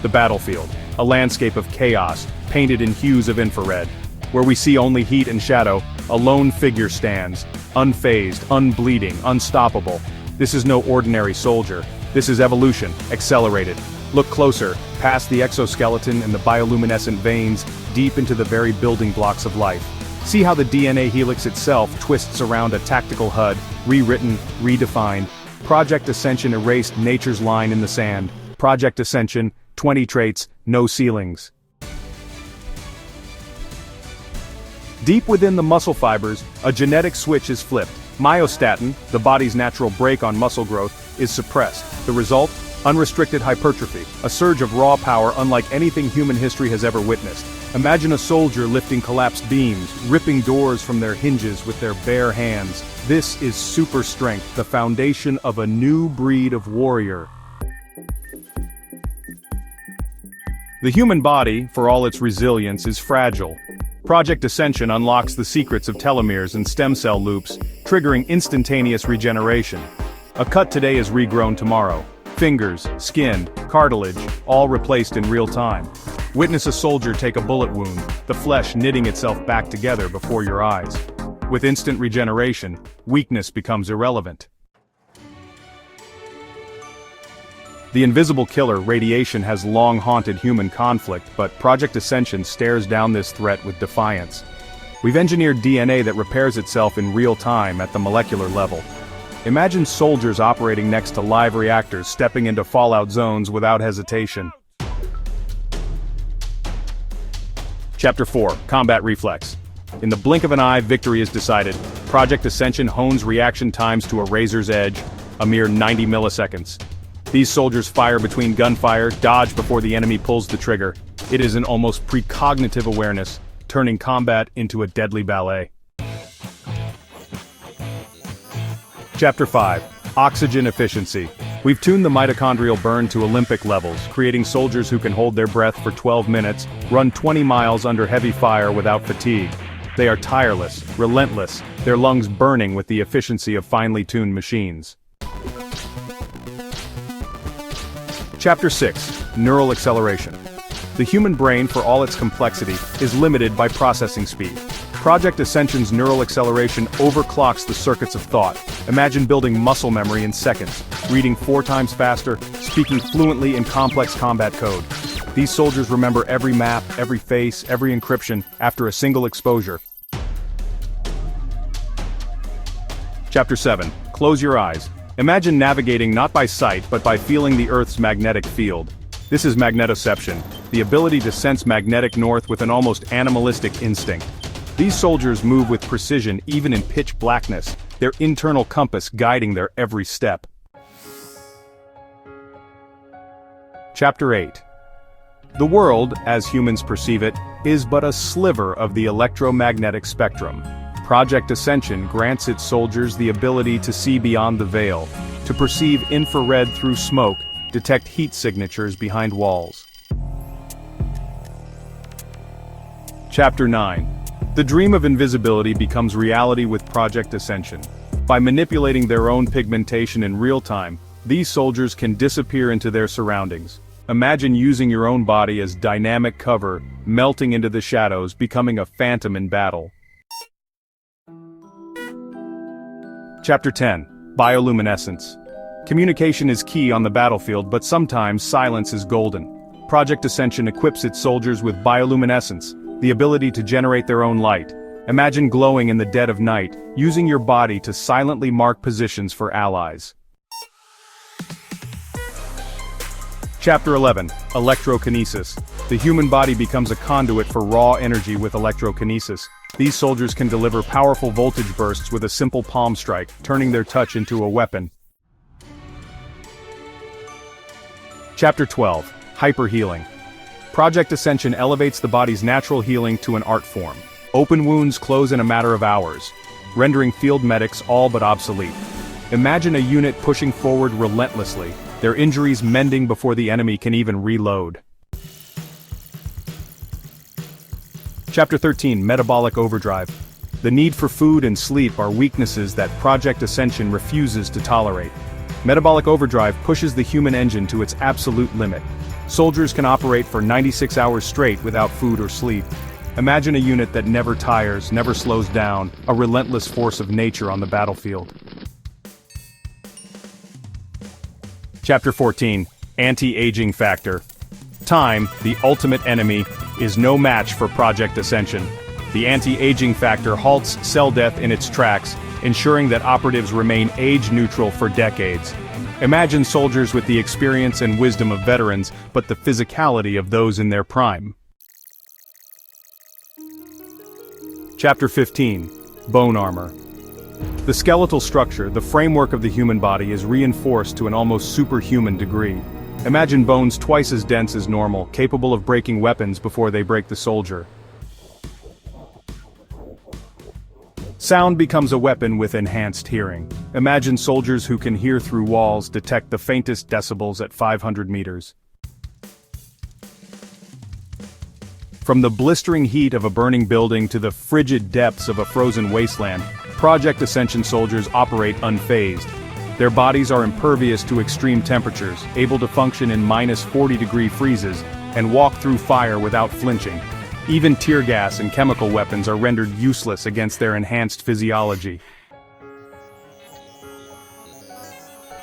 The battlefield, a landscape of chaos, painted in hues of infrared. Where we see only heat and shadow, a lone figure stands, unfazed, unbleeding, unstoppable. This is no ordinary soldier. This is evolution, accelerated. Look closer, past the exoskeleton and the bioluminescent veins, deep into the very building blocks of life. See how the DNA helix itself twists around a tactical HUD, rewritten, redefined. Project Ascension erased nature's line in the sand. Project Ascension, 20 traits, no ceilings. Deep within the muscle fibers, a genetic switch is flipped. Myostatin, the body's natural brake on muscle growth, is suppressed. The result? Unrestricted hypertrophy, a surge of raw power unlike anything human history has ever witnessed. Imagine a soldier lifting collapsed beams, ripping doors from their hinges with their bare hands. This is super strength, the foundation of a new breed of warrior. The human body, for all its resilience, is fragile. Project Ascension unlocks the secrets of telomeres and stem cell loops, triggering instantaneous regeneration. A cut today is regrown tomorrow. Fingers, skin, cartilage, all replaced in real time. Witness a soldier take a bullet wound, the flesh knitting itself back together before your eyes. With instant regeneration, weakness becomes irrelevant. The invisible killer, radiation, has long haunted human conflict, but Project Ascension stares down this threat with defiance. We've engineered DNA that repairs itself in real time at the molecular level. Imagine soldiers operating next to live reactors, stepping into fallout zones without hesitation. Chapter 4, Combat Reflex. In the blink of an eye, victory is decided. Project Ascension hones reaction times to a razor's edge, a mere 90 milliseconds. These soldiers fire between gunfire, dodge before the enemy pulls the trigger. It is an almost precognitive awareness, turning combat into a deadly ballet. Chapter 5, Oxygen Efficiency. We've tuned the mitochondrial burn to Olympic levels, creating soldiers who can hold their breath for 12 minutes, run 20 miles under heavy fire without fatigue. They are tireless, relentless, their lungs burning with the efficiency of finely tuned machines. Chapter 6, Neural Acceleration. The human brain, for all its complexity, is limited by processing speed. Project Ascension's neural acceleration overclocks the circuits of thought. Imagine building muscle memory in seconds, reading 4 times faster, speaking fluently in complex combat code. These soldiers remember every map, every face, every encryption, after a single exposure. Chapter 7, Close Your Eyes. Imagine navigating not by sight but by feeling the Earth's magnetic field. This is magnetoception, the ability to sense magnetic north with an almost animalistic instinct. These soldiers move with precision even in pitch blackness, their internal compass guiding their every step. Chapter 8. The world, as humans perceive it, is but a sliver of the electromagnetic spectrum. Project Ascension grants its soldiers the ability to see beyond the veil, to perceive infrared through smoke, detect heat signatures behind walls. Chapter 9. The dream of invisibility becomes reality with Project Ascension. By manipulating their own pigmentation in real time, these soldiers can disappear into their surroundings. Imagine using your own body as dynamic cover, melting into the shadows, becoming a phantom in battle. Chapter 10, Bioluminescence. Communication is key on the battlefield, but sometimes silence is golden. Project Ascension equips its soldiers with bioluminescence, the ability to generate their own light. Imagine glowing in the dead of night, using your body to silently mark positions for allies. Chapter 11, Electrokinesis. The human body becomes a conduit for raw energy with electrokinesis. These soldiers can deliver powerful voltage bursts with a simple palm strike, turning their touch into a weapon. Chapter 12, Hyperhealing. Project Ascension elevates the body's natural healing to an art form. Open wounds close in a matter of hours, rendering field medics all but obsolete. Imagine a unit pushing forward relentlessly, their injuries mending before the enemy can even reload. Chapter 13, Metabolic Overdrive. The need for food and sleep are weaknesses that Project Ascension refuses to tolerate. Metabolic overdrive pushes the human engine to its absolute limit. Soldiers can operate for 96 hours straight without food or sleep. Imagine a unit that never tires, never slows down, a relentless force of nature on the battlefield. Chapter 14. Anti-aging factor. Time, the ultimate enemy, is no match for Project Ascension. The anti-aging factor halts cell death in its tracks, ensuring that operatives remain age-neutral for decades. Imagine soldiers with the experience and wisdom of veterans, but the physicality of those in their prime. Chapter 15. Bone armor. The skeletal structure, the framework of the human body, is reinforced to an almost superhuman degree. Imagine bones twice as dense as normal, capable of breaking weapons before they break the soldier. Sound becomes a weapon with enhanced hearing. Imagine soldiers who can hear through walls detect the faintest decibels at 500 meters. From the blistering heat of a burning building to the frigid depths of a frozen wasteland, Project Ascension soldiers operate unfazed. Their bodies are impervious to extreme temperatures, able to function in -40-degree freezes, and walk through fire without flinching. Even tear gas and chemical weapons are rendered useless against their enhanced physiology.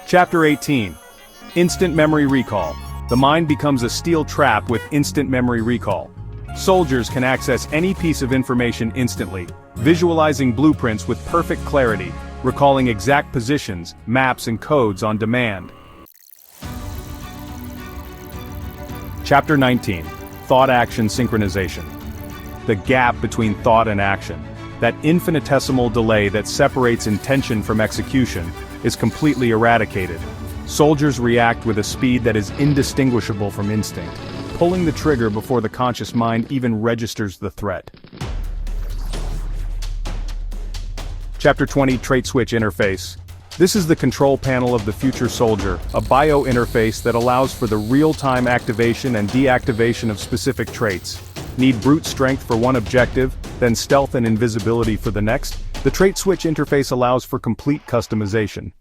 Chapter 18. Instant memory recall. The mind becomes a steel trap with instant memory recall. Soldiers can access any piece of information instantly, visualizing blueprints with perfect clarity, recalling exact positions, maps and codes on demand. Chapter 19. Thought-action synchronization. The gap between thought and action, that infinitesimal delay that separates intention from execution, is completely eradicated. Soldiers react with a speed that is indistinguishable from instinct, pulling the trigger before the conscious mind even registers the threat. Chapter 20. Trait Switch Interface. This is the control panel of the future soldier, a bio-interface that allows for the real-time activation and deactivation of specific traits. Need brute strength for one objective, then stealth and invisibility for the next? The Trait Switch interface allows for complete customization.